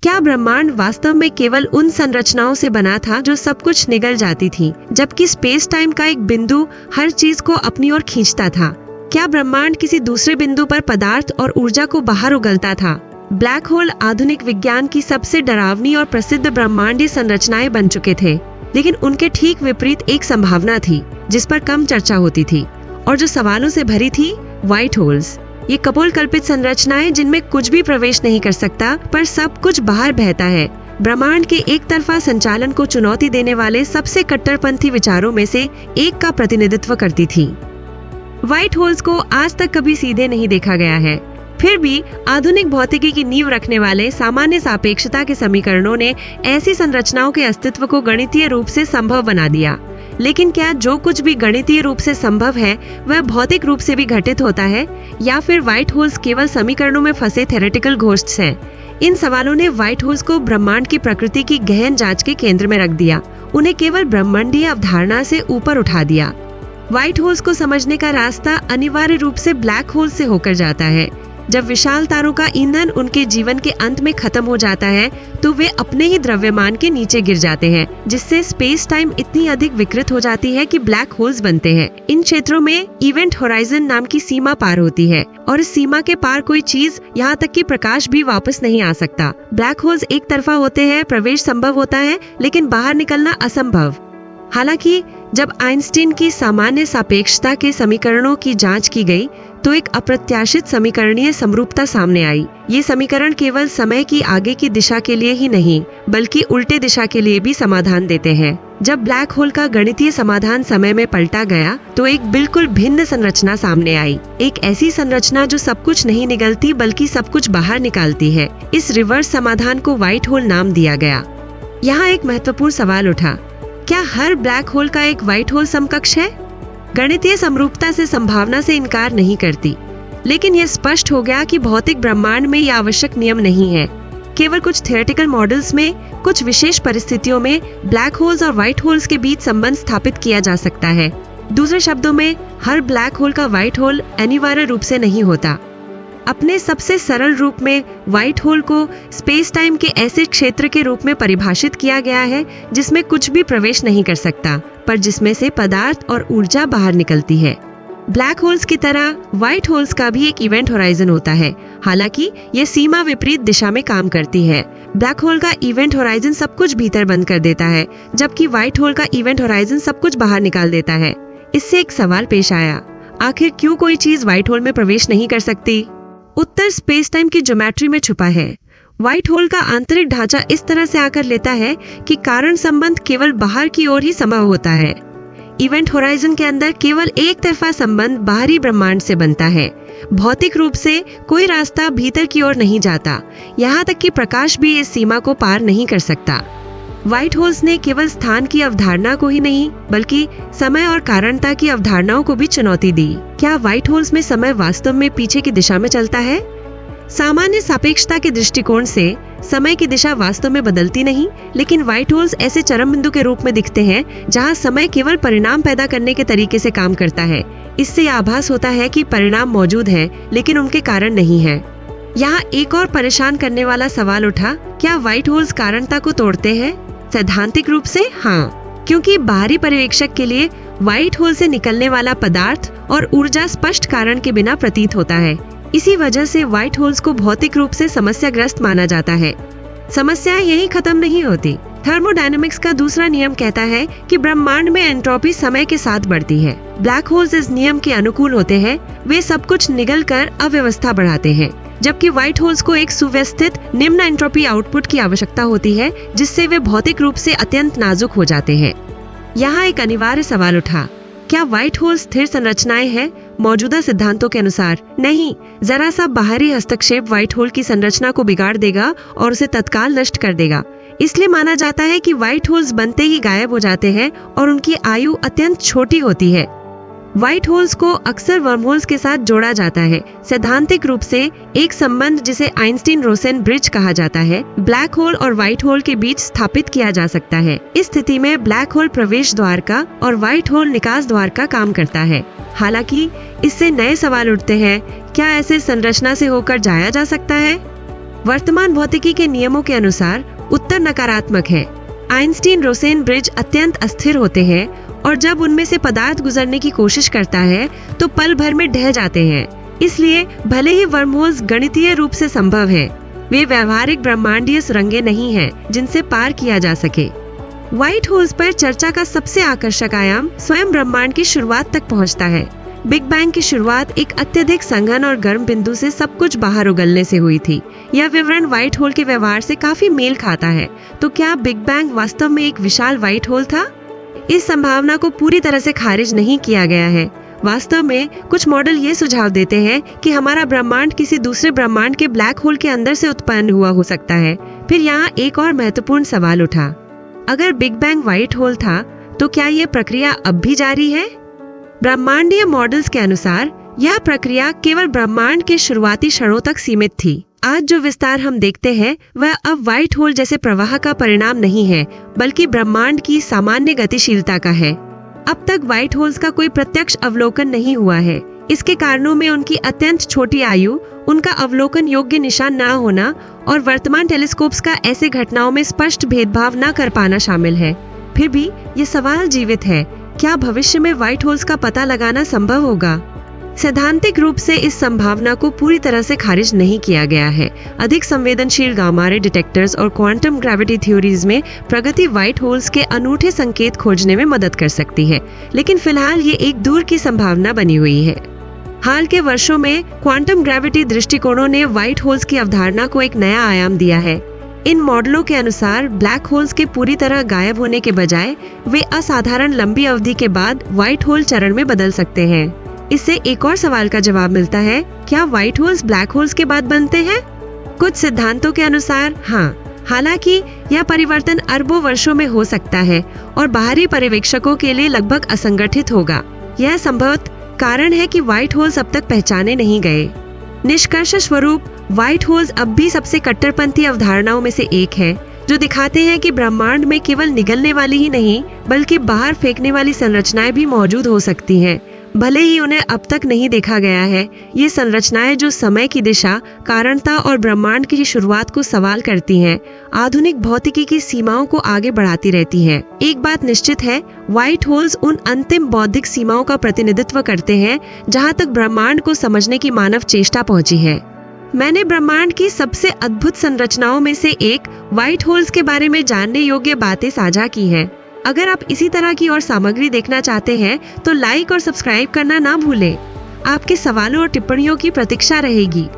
क्या ब्रह्मांड वास्तव में केवल उन संरचनाओं से बना था जो सब कुछ निगल जाती थी, जबकि स्पेस टाइम का एक बिंदु हर चीज को अपनी ओर खींचता था? क्या ब्रह्मांड किसी दूसरे बिंदु पर पदार्थ और ऊर्जा को बाहर उगलता था? ब्लैक होल आधुनिक विज्ञान की सबसे डरावनी और प्रसिद्ध ब्रह्मांडीय संरचनाएं बन चुके थे, लेकिन उनके ठीक विपरीत एक संभावना थी जिस पर कम चर्चा होती थी और जो सवालों से भरी थी, व्हाइट होल्स। ये कपोलकल्पित संरचनाएं जिनमें कुछ भी प्रवेश नहीं कर सकता पर सब कुछ बाहर बहता है, ब्रह्मांड के एक तरफा संचालन को चुनौती देने वाले सबसे कट्टरपंथी विचारों में से एक का प्रतिनिधित्व करती थी। व्हाइट होल्स को आज तक कभी सीधे नहीं देखा गया है, फिर भी आधुनिक भौतिकी की नींव रखने वाले सामान्य सापेक्षता के समीकरणों ने ऐसी संरचनाओं के अस्तित्व को गणितीय रूप से संभव बना दिया। लेकिन क्या जो कुछ भी गणितीय रूप से संभव है वह भौतिक रूप से भी घटित होता है, या फिर व्हाइट होल्स केवल समीकरणों में फंसे थ्योरेटिकल घोस्ट्स हैं? इन सवालों ने व्हाइट होल्स को ब्रह्मांड की प्रकृति की गहन जांच के केंद्र में रख दिया, उन्हें केवल ब्रह्मांडीय अवधारणा से ऊपर उठा दिया। व्हाइट होल्स को समझने का रास्ता अनिवार्य रूप से ब्लैक होल से होकर जाता है। जब विशाल तारों का ईंधन उनके जीवन के अंत में खत्म हो जाता है तो वे अपने ही द्रव्यमान के नीचे गिर जाते हैं, जिससे स्पेस टाइम इतनी अधिक विकृत हो जाती है कि ब्लैक होल्स बनते हैं। इन क्षेत्रों में इवेंट होराइजन नाम की सीमा पार होती है और इस सीमा के पार कोई चीज, यहाँ तक कि प्रकाश भी वापस नहीं आ सकता। ब्लैक होल्स एक तरफा होते हैं, प्रवेश संभव होता है लेकिन बाहर निकलना असंभव। हालांकि जब आइंस्टीन की सामान्य सापेक्षता के समीकरणों की जांच की गई तो एक अप्रत्याशित समीकरणीय समरूपता सामने आई। ये समीकरण केवल समय की आगे की दिशा के लिए ही नहीं बल्कि उल्टे दिशा के लिए भी समाधान देते हैं। जब ब्लैक होल का गणितीय समाधान समय में पलटा गया तो एक बिल्कुल भिन्न संरचना सामने आई, एक ऐसी संरचना जो सब कुछ नहीं निगलती बल्कि सब कुछ बाहर निकालती है। इस रिवर्स समाधान को व्हाइट होल नाम दिया गया। यहाँ एक महत्वपूर्ण सवाल उठा, क्या हर ब्लैक होल का एक व्हाइट होल समकक्ष है? गणितीय समरूपता से संभावना से इनकार नहीं करती, लेकिन यह स्पष्ट हो गया कि भौतिक ब्रह्मांड में यह आवश्यक नियम नहीं है। केवल कुछ थियोरेटिकल मॉडल्स में कुछ विशेष परिस्थितियों में ब्लैक होल्स और व्हाइट होल्स के बीच संबंध स्थापित किया जा सकता है। दूसरे शब्दों में, हर ब्लैक होल का व्हाइट होल अनिवार्य रूप से नहीं होता। अपने सबसे सरल रूप में व्हाइट होल को स्पेस टाइम के ऐसे क्षेत्र के रूप में परिभाषित किया गया है जिसमें कुछ भी प्रवेश नहीं कर सकता पर जिसमें से पदार्थ और ऊर्जा बाहर निकलती है। ब्लैक होल्स की तरह व्हाइट होल्स का भी एक इवेंट होराइजन होता है, हालांकि यह सीमा विपरीत दिशा में काम करती है। ब्लैक होल का इवेंट होराइजन सब कुछ भीतर बंद कर देता है, जबकि व्हाइट होल का इवेंट होराइजन सब कुछ बाहर निकाल देता है। इससे एक सवाल पेश आया, आखिर क्यों कोई चीज व्हाइट होल में प्रवेश नहीं कर सकती? उत्तर स्पेस टाइम की ज्योमेट्री में छुपा है। व्हाइट होल का आंतरिक ढांचा इस तरह से आकर लेता है कि कारण संबंध केवल बाहर की ओर ही संभव होता है। इवेंट होराइजन के अंदर केवल एक तरफा संबंध बाहरी ब्रह्मांड से बनता है। भौतिक रूप से कोई रास्ता भीतर की ओर नहीं जाता, यहाँ तक कि प्रकाश भी इस सीमा को पार नहीं कर सकता। व्हाइट होल्स ने केवल स्थान की अवधारणा को ही नहीं बल्कि समय और कारणता की अवधारणाओं को भी चुनौती दी। क्या व्हाइट होल्स में समय वास्तव में पीछे की दिशा में चलता है? सामान्य सापेक्षता के दृष्टिकोण से समय की दिशा वास्तव में बदलती नहीं, लेकिन व्हाइट होल्स ऐसे चरम बिंदु के रूप में दिखते हैं जहां समय केवल परिणाम पैदा करने के तरीके से काम करता है। इससे यह आभास होता है कि परिणाम मौजूद है लेकिन उनके कारण नहीं है। यहाँ एक और परेशान करने वाला सवाल उठा, क्या व्हाइट होल्स कारणता को तोड़ते हैं? सैद्धांतिक रूप से हाँ, क्योंकि बाहरी पर्यवेक्षक के लिए व्हाइट होल से निकलने वाला पदार्थ और ऊर्जा स्पष्ट कारण के बिना प्रतीत होता है। इसी वजह से व्हाइट होल्स को भौतिक रूप से समस्याग्रस्त माना जाता है। समस्या यहीं खत्म नहीं होती। थर्मोडायनेमिक्स का दूसरा नियम कहता है कि ब्रह्मांड में एंट्रोपी समय के साथ बढ़ती है। ब्लैक होल्स इस नियम के अनुकूल होते हैं, वे सब कुछ निगल कर अव्यवस्था बढ़ाते हैं, जबकि व्हाइट होल्स को एक सुव्यवस्थित निम्न एंट्रोपी आउटपुट की आवश्यकता होती है जिससे वे भौतिक रूप से अत्यंत नाजुक हो जाते हैं। यहाँ एक अनिवार्य सवाल उठा, क्या व्हाइट होल स्थिर संरचनाएं हैं? मौजूदा सिद्धांतों के अनुसार नहीं। जरा सा बाहरी हस्तक्षेप व्हाइट होल की संरचना को बिगाड़ देगा और उसे तत्काल नष्ट कर देगा। इसलिए माना जाता है कि व्हाइट होल्स बनते ही गायब हो जाते हैं और उनकी आयु अत्यंत छोटी होती है। व्हाइट होल्स को अक्सर वर्महोल्स के साथ जोड़ा जाता है। सैद्धांतिक रूप से एक संबंध जिसे आइंस्टीन-रोसेन ब्रिज कहा जाता है, ब्लैक होल और व्हाइट होल के बीच स्थापित किया जा सकता है। इस स्थिति में ब्लैक होल प्रवेश द्वार का और व्हाइट होल निकास द्वार का काम करता है। हालांकि इससे नए सवाल उठते हैं, क्या ऐसे संरचना से होकर जाया जा सकता है? वर्तमान भौतिकी के नियमों के अनुसार उत्तर नकारात्मक है। आइंस्टीन रोसेन ब्रिज अत्यंत अस्थिर होते हैं और जब उनमें से पदार्थ गुजरने की कोशिश करता है तो पल भर में ढह जाते हैं। इसलिए भले ही वर्महोल्स गणितीय रूप से संभव है, वे व्यवहारिक ब्रह्मांडीय सुरंगें नहीं हैं जिनसे पार किया जा सके। व्हाइट होल्स पर चर्चा का सबसे आकर्षक आयाम स्वयं ब्रह्मांड की शुरुआत तक पहुंचता है। बिग बैंग की शुरुआत एक अत्यधिक संघन और गर्म बिंदु से सब कुछ बाहर उगलने से हुई थी। यह विवरण व्हाइट होल के व्यवहार से काफी मेल खाता है। तो क्या बिग बैंग वास्तव में एक विशाल व्हाइट होल था? इस संभावना को पूरी तरह से खारिज नहीं किया गया है। वास्तव में कुछ मॉडल ये सुझाव देते हैं कि हमारा ब्रह्मांड किसी दूसरे ब्रह्मांड के ब्लैक होल के अंदर से उत्पन्न हुआ हो सकता है। फिर यहाँ एक और महत्वपूर्ण सवाल उठा, अगर बिग बैंग व्हाइट होल था तो क्या ये प्रक्रिया अब भी जारी है? ब्रह्मांडीय मॉडल्स के अनुसार यह प्रक्रिया केवल ब्रह्मांड के शुरुआती क्षणों तक सीमित थी। आज जो विस्तार हम देखते हैं वह अब व्हाइट होल जैसे प्रवाह का परिणाम नहीं है, बल्कि ब्रह्मांड की सामान्य गतिशीलता का है। अब तक व्हाइट होल्स का कोई प्रत्यक्ष अवलोकन नहीं हुआ है। इसके कारणों में उनकी अत्यंत छोटी आयु, उनका अवलोकन योग्य निशान न होना और वर्तमान टेलीस्कोप्स का ऐसे घटनाओं में स्पष्ट भेदभाव न कर पाना शामिल है। फिर भी ये सवाल जीवित है, क्या भविष्य में व्हाइट होल्स का पता लगाना संभव होगा? सैद्धांतिक रूप से इस संभावना को पूरी तरह से खारिज नहीं किया गया है। अधिक संवेदनशील गामा रे डिटेक्टर्स और क्वांटम ग्रेविटी थ्योरीज में प्रगति व्हाइट होल्स के अनूठे संकेत खोजने में मदद कर सकती है, लेकिन फिलहाल ये एक दूर की संभावना बनी हुई है। हाल के वर्षों में क्वांटम ग्रेविटी दृष्टिकोणों ने व्हाइट होल्स की अवधारणा को एक नया आयाम दिया है। इन मॉडलों के अनुसार ब्लैक होल्स के पूरी तरह गायब होने के बजाय वे असाधारण लंबी अवधि के बाद व्हाइट होल चरण में बदल सकते हैं। इससे एक और सवाल का जवाब मिलता है, क्या व्हाइट होल्स ब्लैक होल्स के बाद बनते हैं? कुछ सिद्धांतों के अनुसार हाँ, हालांकि यह परिवर्तन अरबों वर्षों में हो सकता है और बाहरी पर्यवेक्षकों के लिए लगभग असंगठित होगा। यह संभवतः कारण है कि व्हाइट होल्स अब तक पहचाने नहीं गए। निष्कर्ष स्वरूप व्हाइट होल्स अब भी सबसे कट्टरपंथी अवधारणाओं में से एक है, जो दिखाते हैं कि ब्रह्मांड में केवल निगलने वाली ही नहीं, बल्कि बाहर फेंकने वाली संरचनाएं भी मौजूद हो सकती हैं। भले ही उन्हें अब तक नहीं देखा गया है, ये संरचनाएं जो समय की दिशा, कारणता और ब्रह्मांड की शुरुआत को सवाल करती हैं, आधुनिक भौतिकी की सीमाओं को आगे बढ़ाती रहती हैं। एक बात निश्चित है, व्हाइट होल्स उन अंतिम बौद्धिक सीमाओं का प्रतिनिधित्व करते हैं जहां तक ब्रह्मांड को समझने की मानव चेष्टा पहुंची है। मैंने ब्रह्मांड की सबसे अद्भुत संरचनाओं में से एक व्हाइट होल्स के बारे में जानने योग्य बातें साझा की हैं। अगर आप इसी तरह की और सामग्री देखना चाहते हैं तो लाइक और सब्सक्राइब करना ना भूलें। आपके सवालों और टिप्पणियों की प्रतीक्षा रहेगी।